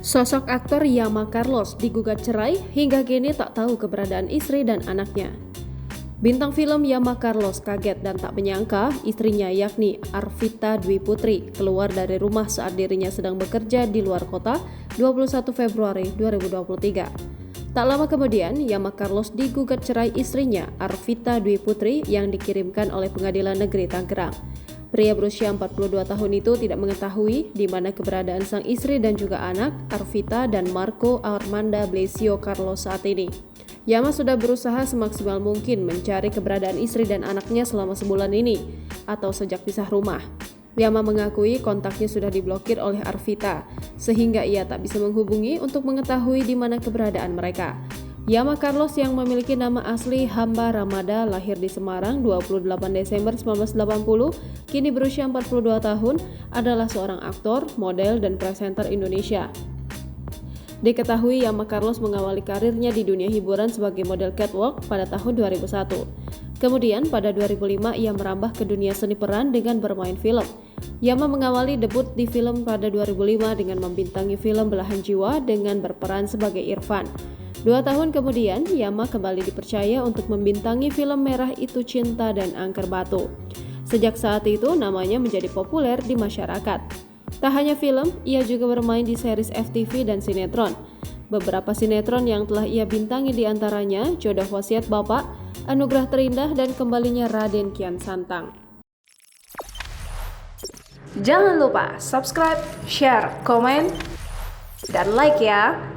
Sosok aktor Yama Carlos digugat cerai hingga kini tak tahu keberadaan istri dan anaknya. Bintang film Yama Carlos kaget dan tak menyangka istrinya yakni Arvita Dwi Putri keluar dari rumah saat dirinya sedang bekerja di luar kota 21 Februari 2023. Tak lama kemudian, Yama Carlos digugat cerai istrinya Arvita Dwi Putri yang dikirimkan oleh Pengadilan Negeri Tangerang. Pria berusia 42 tahun itu tidak mengetahui di mana keberadaan sang istri dan juga anak, Arvita dan Marco Armanda Blesio Carlos saat ini. Yama sudah berusaha semaksimal mungkin mencari keberadaan istri dan anaknya selama sebulan ini, atau sejak pisah rumah. Yama mengakui kontaknya sudah diblokir oleh Arvita, sehingga ia tak bisa menghubungi untuk mengetahui di mana keberadaan mereka. Yama Carlos yang memiliki nama asli Hamba Ramada lahir di Semarang 28 Desember 1980, kini berusia 42 tahun, adalah seorang aktor, model, dan presenter Indonesia. Diketahui Yama Carlos mengawali karirnya di dunia hiburan sebagai model catwalk pada tahun 2001. Kemudian pada 2005 ia merambah ke dunia seni peran dengan bermain film. Yama mengawali debut di film pada 2005 dengan membintangi film Belahan Jiwa dengan berperan sebagai Irfan. 2 tahun kemudian, Yama kembali dipercaya untuk membintangi film Merah Itu Cinta dan Angker Batu. Sejak saat itu, namanya menjadi populer di masyarakat. Tak hanya film, ia juga bermain di series FTV dan sinetron. Beberapa sinetron yang telah ia bintangi diantaranya Jodoh Wasiat Bapak, Anugerah Terindah, dan Kembalinya Raden Kian Santang. Jangan lupa subscribe, share, komen, dan like ya!